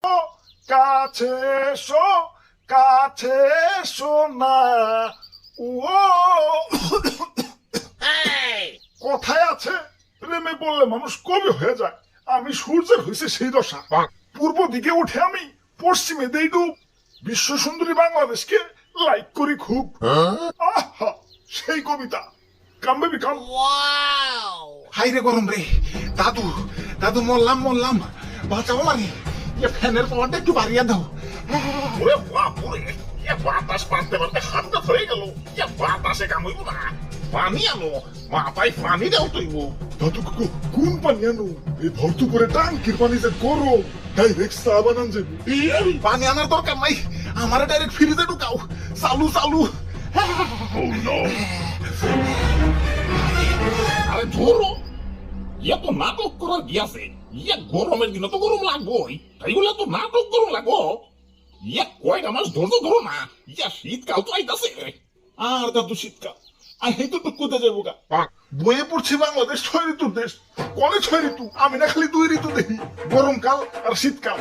কাছে এসো, কাছে এসো না। ও কথায় আছে, প্রেমে বললে মানুষ কবি হয়ে যায়। আমি সূর্যের হয়েছে সেই দশা। পূর্ব দিকে উঠে আমি পশ্চিমে দেই ডুব। বিশ্ব সুন্দরী বাংলাদেশকে লাইক করি খুব। আহা, সেই কবিতা। কাম বেবি কাম। হাই রে গরম রে, দাদু দাদু মরলাম মরলাম, বাঁচাও মানে ফ্যানের পাওয়ারটা একটু বাড়িয়ে দাও। ওরে বাপুরে, বাতাস পানতে পারতে হাতটা হয়ে গেল। বাতাসে কামড়িব না, পানি আনো, মাথায় পানি দাও তুইব। দাদু কোন পানি আনো? এই ভর্তু করে টাঙ্কির পানি যে গরম, ডাইরেক্ট চা বানান যাবো। পানি আনার দরকার নাই, আমার ডাইরেক্ট ফ্রিজে ঢুকাও। চালু চালু। আরে ধরো, ইয়া তো নাটক করার কি আছে? ইয়া গরমের দিনে তো গরম লাগবোই, তাই বলে তো নাটক গরম লাগবো? ইয়া কয়টা মাস ধৈর্য ধরো না, ইয়া শীতকাল তো আইতাছে। আর দাদু শীতকাল, আর এই তো কোথায় যাবো গা? বইয়ে পড়ছি বাংলাদেশ 6 ঋতুর দেশ। কলে 6 ঋতু? আমি না খালি 2 ঋতু দেখি, গরমকাল আর শীতকাল।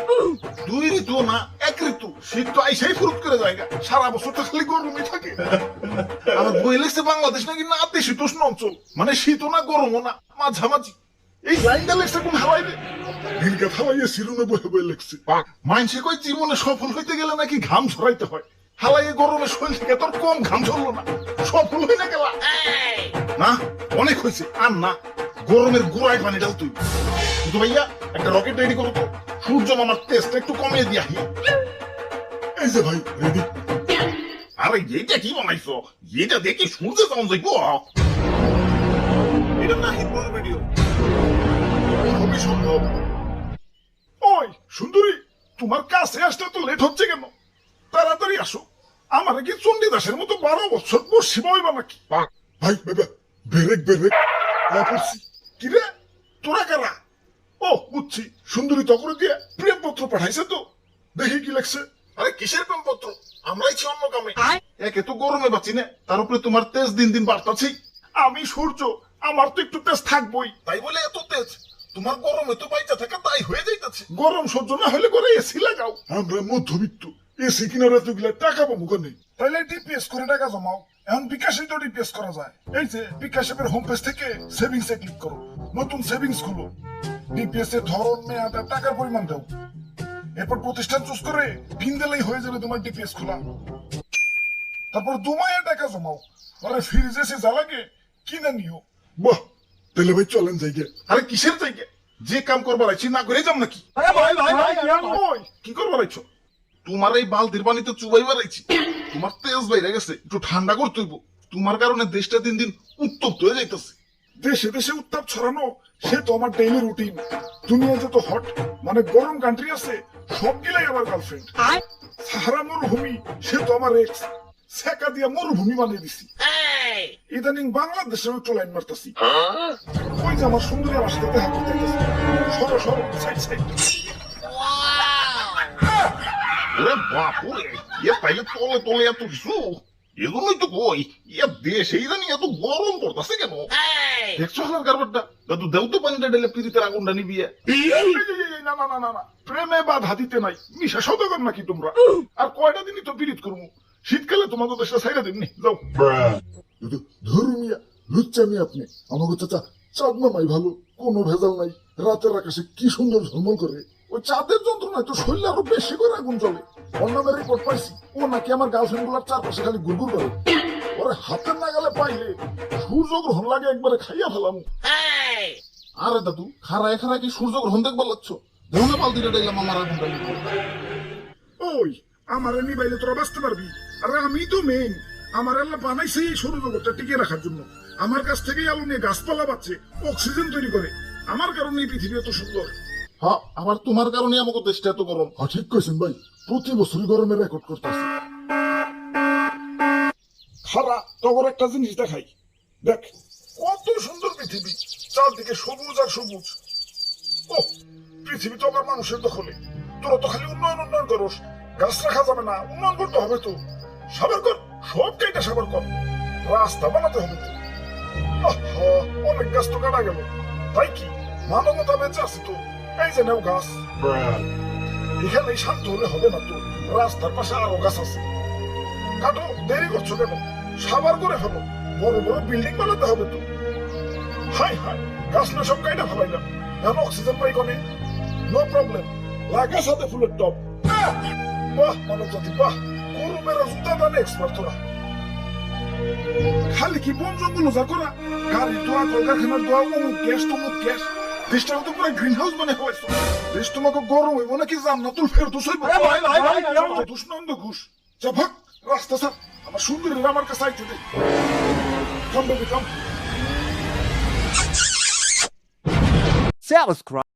2 ঋতু না, 1 ঋতু। শীত তো আইসাই ফুরুত করে জায়গা, সারা বছর তো খালি গরমই থাকে। আমার বই লেগছে বাংলাদেশ নাকি না নাতিশীতোষ্ণ অঞ্চল, মানে শীতও না গরমও না, মাঝামাঝি। এই লাইনটা লেগছে কোন হাওয়াই রে? নীলকা হাওয়াইয়ে শিরুনে বয়ে বয়ে লেগছে। মানুষে কই জীবনে সফল হইতে গেলে নাকি ঘাম ঝরাইতে হয়। হালাইয়ে গরমে শরীর থেকে তোর কম ঘাম ঝরলো না, সফল হই না গেলা। না, অনেক হয়েছে, আর না। গরমের গোড়ায় পানি ডাল তুই। কিন্তু ভাইয়া একটা রকেট রেডি করো তো, সূর্য মামার টেস্ট একটু কমিয়ে দিয়া। এই যে ভাই রেডি। আরে এইটা কি বানাইছো? এটা দেখি সূর্যে যাওয়া যাইবো? এটা না হিটবল ভিডিও, খুবই সম্ভব। ওই সুন্দরী, তোমার কাছে আসতে তো লেট হচ্ছে কেন? তাড়াতাড়ি আসো। আমার কি চণ্ডীদাসের মতো 12 বছর বসি বইবা নাকি? ভাই বেবে, বেরেক বেরেক পড়ছি। কি রে, তোরা কারা? ও বুঝছি, সুন্দরী তখন দিয়ে প্রেমপত্র পাঠাইছে তো, দেখি কি লেখছে। আরে কিসের প্রেমপত্র? আমরাই ছি অন্য কামে। একে তো গরমে বাঁচি না, তার উপরে তোমার তেজ দিন দিন বাড়তাছি। আমি সূর্য, আমার তো একটু তেজ থাকবই। তাই বলে এত তেজ? তোমার গরমে তো বাইচা থাকা তাই হয়ে যাইতাছে। গরম সহ্য না হলে করে এসি লাগাও। আমরা মধ্যবিত্ত, এসি কিনার এতগুলা টাকা পাবো কেন? তাইলে ডিপিএস করে টাকা জমাও। এখন বিকাশে তো ডিপিএস করা যায়। এই যে বিকাশ অ্যাপের হোম পেজ থেকে সেভিংস এ ক্লিক করো, নতুন সেভিংস খুলো। ডিপিএস এর ধরন, মেয়াদ আর টাকার পরিমাণ দাও। এরপর প্রতিষ্ঠান চুজ করে পিন দিলেই হয়ে যাবে তোমার ডিপিএস খোলা। তারপর দুমায়া টাকা জমাও, পরে ফ্রিজে এসে যা লাগে কিনে নিও। বাহ, তাহলে ভাই চলেন যাইগে। আরে কিসের জায়গা? যে কাম করবার আইছি না করে যাম নাকি? ওই কি করবার আইছো? তোমার এই বালতির পানিতে চুবাইবার আইছি। তোমার তেজ বাইরে গেছে, একটু ঠান্ডা করতে হইব। তোমার কারণে দেশটা দিন দিন উত্তপ্ত হয়ে যাইতেছে। দেশে দেশে উত্তাপ ছড়ানো সে তো আমার ডেইলি রুটিন। দুনিয়া যত হট মানে গরম কান্ট্রি আছে সব গিলাই আমার গার্লফ্রেন্ড। সাহারা মরুভূমি সে তো আমার এক্স। সেকা দিয়া মরুভূমি বানিয়ে দিছি। ইদানিং বাংলাদেশে একটু লাইন মারতাছি। ওই যে আমার সুন্দরী আমার সাথে দেখা করতে গেছে। সরো সরো, সাইড সাইড। ওরে বাপুরে, ইয়া তাইলে তলে তলে এত কিছু? এজন্যই তো কই, ইয়া দেশেই জানি এত গরম পড়তাছে কেন? দেখছো হালার কারবারটা? দাদু দেও তো পানিটা ঢেলে পিরিতের আগুনটা নিবিয়ে। না না না না না, প্রেমে বাধা দিতে নাই। মিশা সদাগর নাকি তোমরা? আর কয়টা দিনই তো পীড়িত করবো। শীতকালে তোমাকে দেশটা ছাইরা দিননি, যাও। ধরুমিয়া লুচ্চামি আপনি। আমাকে চাচা চাঁদ মামাই ভালো, কোনো ভেজাল নাই। রাতের আকাশে কি সুন্দর ঝলমল করে। ওই চাঁদের যন্ত্রণায় তো শরীরে আরো বেশি করে আগুন জ্বলে। অন্য রেকর্ড পাইছি, ও নাকি আমার গার্লফ্রেন্ড গুলার চারপাশে খালি গুড়গুড় করে। ওরে হাতের নাগালে পাইলে সূর্যগ্রহণ লাগে একবারে খাইয়া ফেলাম। আরে দাদু, খারায় খারায় কি সূর্যগ্রহণ দেখবার লাগছো? দেও না বালতিটা ডাইলাম আমার আগুনটা নিবো। ওই আমার নিবাইলে তোরা বাঁচতে পারবি? আরে আমি তো মেইন। আমার আল্লাহ বানাইছে এই সৌরজগৎটা টিকিয়ে রাখার জন্য। আমার কাছ থেকেই আলো নিয়ে গাছপালা বাঁচে, অক্সিজেন তৈরি করে। আমার কারণে এই পৃথিবী এত সুন্দর। হ্যাঁ, আবার তোমার কারণে আমাকে দেশটা এত গরম। হ্যাঁ ঠিক কইছেন ভাই, প্রতি বছরই গরমে রেকর্ড করতেছে। খারা তখন একটা জিনিস দেখাই, দেখ কত সুন্দর পৃথিবী, চারদিকে সবুজ আর সবুজ। ও পৃথিবী তো আবার মানুষের দখলে। তোরা তো খালি উন্নয়ন উন্নয়ন করস, গাছ রাখা যাবে না, উন্নয়ন করতে হবে তো। সাবার কর, সব কেটে সাবার কর, রাস্তা বানাতে হবে তো। আহা, অনেক গাছ তো কাটা গেল, তাই কি মানবতা বেঁচে আছে তো। এই যে নেও গাছ। এখানে শান্ত হলে হবে না তো, রাস্তার পাশে আরো গাছ আছে। কাটো, দেরি করছো কেন? সাবার করে ফেলো, বড় বড় বিল্ডিং বানাতে হবে তো। হাই হাই, গাছ না সব কাইটা ফেলাইলাম, এখন অক্সিজেন পাই কনে। নো প্রবলেম, লাগা সাথে ফুলের টপ। বাহ মানব জাতি বাহ, গরু মেরা জুতা দানে এক্সপার্ট তোরা। খালি কি বন জঙ্গল উজাড় করা, গাড়ির ধোয়া, কলকারখানার ধোয়া, অমুক গ্যাস তমুক গ্যাস। দেশটাকে তো পুরো গ্রিন হাউস বানিয়ে ফেলাইছো। দেশ তোমাকে গরম হইব নাকি জান্নাতুল ফেরদৌস হইব? দুষ্ণন্দ ঘুষ যা ভাগ, রাস্তা স্যার, আমার সুন্দরীরা আমার কাছে আইতে দেয়। কাম বেবি কাম। Subscribe.